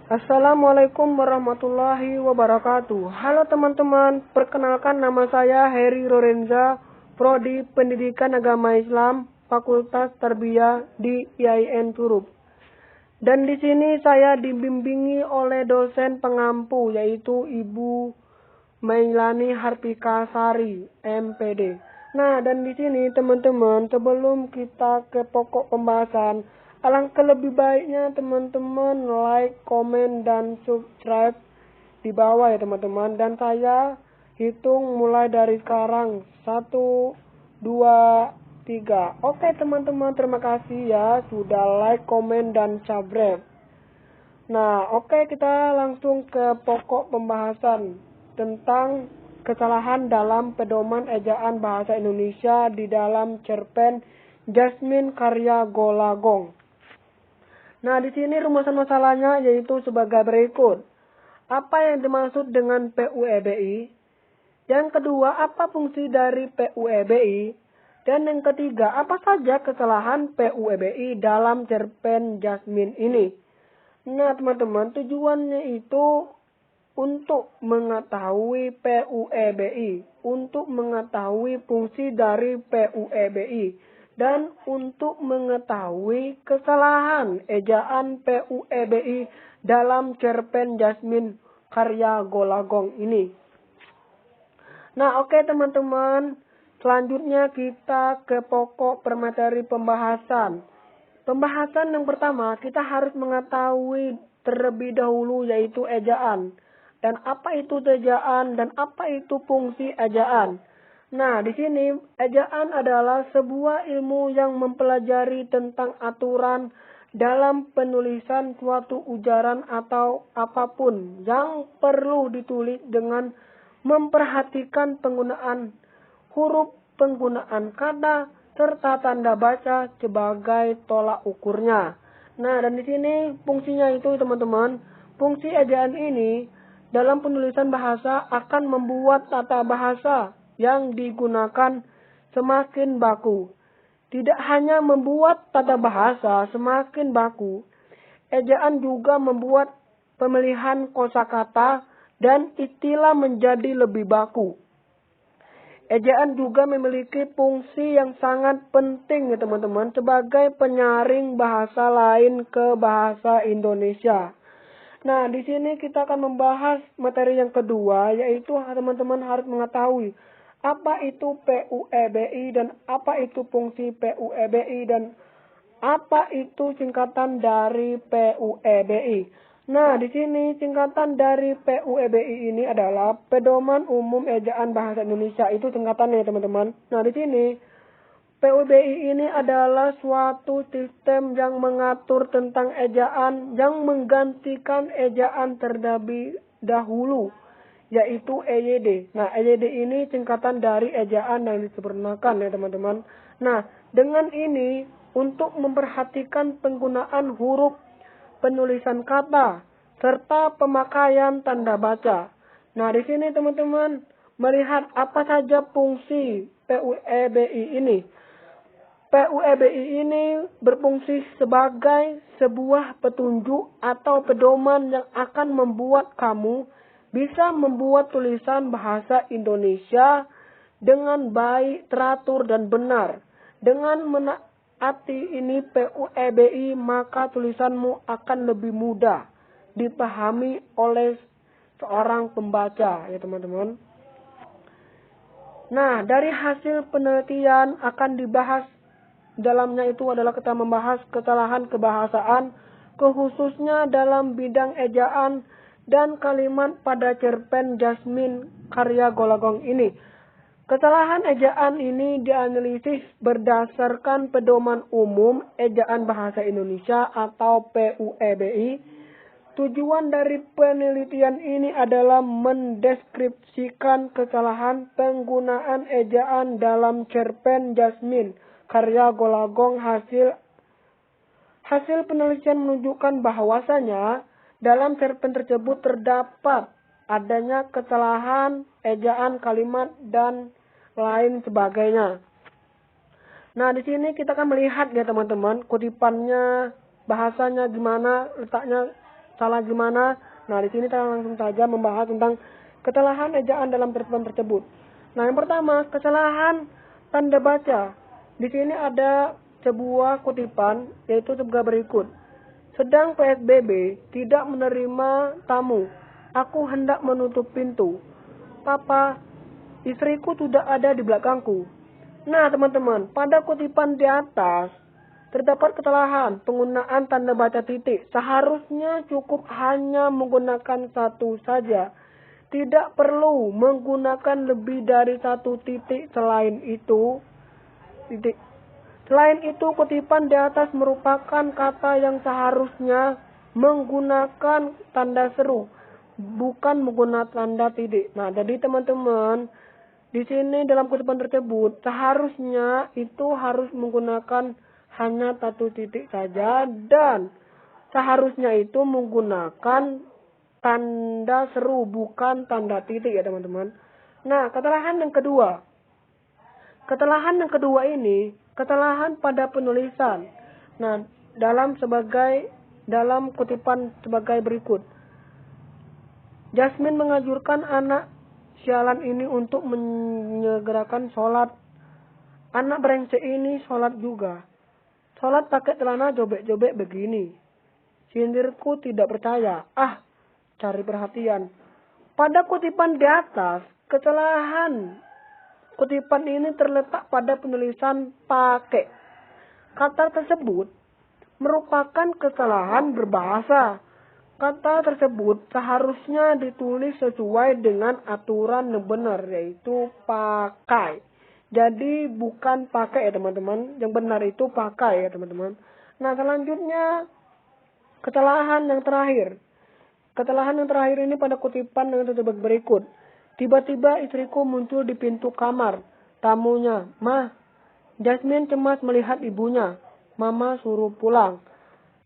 Assalamualaikum warahmatullahi wabarakatuh. Halo teman-teman, perkenalkan nama saya Heri Lorenza, Prodi Pendidikan Agama Islam, Fakultas Tarbiyah di IAIN Curup. Dan di sini saya dibimbingi oleh dosen pengampu yaitu Ibu Mailani Harpika Sari, MPD. Nah, dan di sini teman-teman, sebelum kita ke pokok pembahasan, alangkah lebih baiknya teman-teman like, komen, dan subscribe di bawah ya teman-teman. Dan saya hitung mulai dari sekarang. 1, 2, 3. Oke teman-teman, terima kasih ya sudah like, komen, dan subscribe. Nah, oke, kita langsung ke pokok pembahasan tentang kesalahan dalam pedoman ejaan bahasa Indonesia di dalam cerpen Jasmine karya Golagong. Nah, di sini rumusan masalahnya yaitu sebagai berikut. Apa yang dimaksud dengan PUEBI? Yang kedua, apa fungsi dari PUEBI? Dan yang ketiga, apa saja kesalahan PUEBI dalam cerpen Jasmine ini? Nah, teman-teman, tujuannya itu untuk mengetahui PUEBI, untuk mengetahui fungsi dari PUEBI, dan untuk mengetahui kesalahan ejaan PUEBI dalam cerpen Jasmine karya Golagong ini. Nah, oke teman-teman, selanjutnya kita ke pokok permateri pembahasan. Pembahasan yang pertama, kita harus mengetahui terlebih dahulu yaitu ejaan. Dan apa itu ejaan dan apa itu fungsi ejaan. Nah, di sini ejaan adalah sebuah ilmu yang mempelajari tentang aturan dalam penulisan suatu ujaran atau apapun yang perlu ditulis dengan memperhatikan penggunaan huruf, penggunaan kata, serta tanda baca sebagai tolak ukurnya. Nah, dan di sini fungsinya itu teman-teman, fungsi ejaan ini dalam penulisan bahasa akan membuat tata bahasa yang digunakan semakin baku. Tidak hanya membuat tata bahasa semakin baku, ejaan juga membuat pemilihan kosakata dan istilah menjadi lebih baku. Ejaan juga memiliki fungsi yang sangat penting ya teman-teman sebagai penyaring bahasa lain ke bahasa Indonesia. Nah, di sini kita akan membahas materi yang kedua, yaitu teman-teman harus mengetahui apa itu PUEBI dan apa itu fungsi PUEBI dan apa itu singkatan dari PUEBI. Nah, di sini singkatan dari PUEBI ini adalah Pedoman Umum Ejaan Bahasa Indonesia. Itu singkatannya, teman-teman. Nah, di sini PUEBI ini adalah suatu sistem yang mengatur tentang ejaan yang menggantikan ejaan terlebih dahulu, yaitu EYD. Nah, EYD ini singkatan dari ejaan yang disempurnakan ya teman-teman. Nah, dengan ini untuk memperhatikan penggunaan huruf, penulisan kata, serta pemakaian tanda baca. Nah, di sini teman-teman melihat apa saja fungsi PUEBI ini. PUEBI ini berfungsi sebagai sebuah petunjuk atau pedoman yang akan membuat kamu bisa membuat tulisan bahasa Indonesia dengan baik, teratur, dan benar. Dengan menaati ini PUEBI, maka tulisanmu akan lebih mudah dipahami oleh seorang pembaca, ya teman-teman. Nah, dari hasil penelitian akan dibahas dalamnya itu adalah kita membahas kesalahan kebahasaan, khususnya dalam bidang ejaan dan kalimat pada cerpen Jasmine karya Golagong ini. Kesalahan ejaan ini dianalisis berdasarkan Pedoman Umum Ejaan Bahasa Indonesia atau PUEBI. Tujuan dari penelitian ini adalah mendeskripsikan kesalahan penggunaan ejaan dalam cerpen Jasmine karya Golagong. Hasil penelitian menunjukkan bahwasanya dalam cerpen tersebut terdapat adanya kesalahan ejaan kalimat dan lain sebagainya. Nah, di sini kita akan melihat ya teman-teman kutipannya, bahasanya gimana letaknya salah gimana? Nah, di sini kita langsung saja membahas tentang kesalahan ejaan dalam terjemahan tersebut. Nah, yang pertama, kesalahan tanda baca. Di sini ada sebuah kutipan, yaitu sebagai berikut. Sedang PSBB, tidak menerima tamu. Aku hendak menutup pintu. Papa, istriku sudah ada di belakangku. Nah, teman-teman, pada kutipan di atas terdapat kesalahan penggunaan tanda baca titik. Seharusnya cukup hanya menggunakan satu saja. Tidak perlu menggunakan lebih dari satu titik. Selain itu, kutipan di atas merupakan kata yang seharusnya menggunakan tanda seru, bukan menggunakan tanda titik. Nah, jadi teman-teman, di sini dalam kutipan tersebut seharusnya itu harus menggunakan hanya satu titik saja, dan seharusnya itu menggunakan tanda seru, bukan tanda titik ya teman-teman. Nah, kesalahan yang kedua. Kesalahan yang kedua ini kesalahan pada penulisan. Nah, dalam kutipan sebagai berikut. Jasmine mengajurkan anak sialan ini untuk menyegerakan sholat. Anak brengsek ini sholat juga. Sholat pakai celana jobek-jobek begini. Sindirku tidak percaya. Cari perhatian. Pada kutipan di atas, kesalahan kutipan ini terletak pada penulisan pakai. Kata tersebut merupakan kesalahan berbahasa. Kata tersebut seharusnya ditulis sesuai dengan aturan yang benar, yaitu pakai. Jadi bukan pakai ya teman-teman. Yang benar itu pakai ya teman-teman. Nah, selanjutnya kesalahan yang terakhir. Kesalahan yang terakhir ini pada kutipan yang tersebut berikut. Tiba-tiba istriku muncul di pintu kamar tamunya. Ma, Jasmine cemas melihat ibunya. Mama suruh pulang.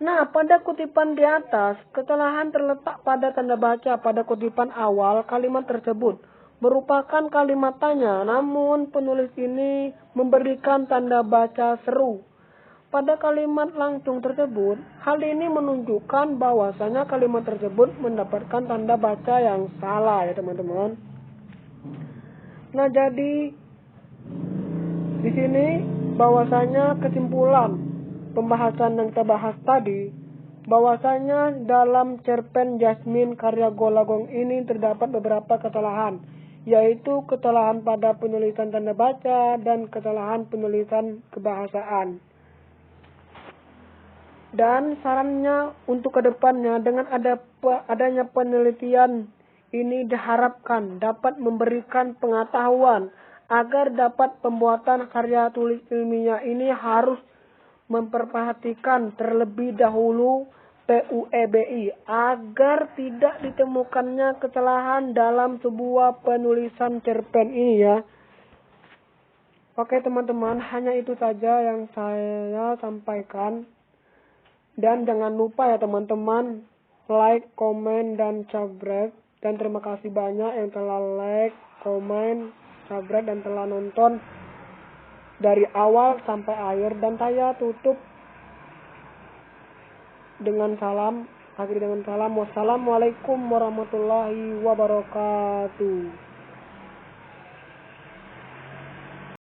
Nah, pada kutipan di atas, kesalahan terletak pada tanda baca pada kutipan awal kalimat tersebut. Merupakan kalimat tanya, namun penulis ini memberikan tanda baca seru. Pada kalimat langsung tersebut, hal ini menunjukkan bahwasanya kalimat tersebut mendapatkan tanda baca yang salah ya teman-teman. Nah, jadi di sini bahwasanya kesimpulan pembahasan yang kita bahas tadi, bahwasanya dalam cerpen Jasmine karya Golagong ini terdapat beberapa kesalahan, yaitu kesalahan pada penulisan tanda baca dan kesalahan penulisan kebahasaan. Dan sarannya untuk kedepannya, dengan adanya penelitian ini diharapkan dapat memberikan pengetahuan agar dapat pembuatan karya tulis ilmiah ini harus memperhatikan terlebih dahulu PUEBI agar tidak ditemukannya kesalahan dalam sebuah penulisan cerpen ini ya. Oke teman-teman, hanya itu saja yang saya sampaikan. Dan jangan lupa ya teman-teman, like, komen, dan subscribe. Dan terima kasih banyak yang telah like, komen, subscribe, dan telah nonton dari awal sampai akhir. Dan saya tutup dengan salam. Akhir dengan salam. Wassalamualaikum warahmatullahi wabarakatuh.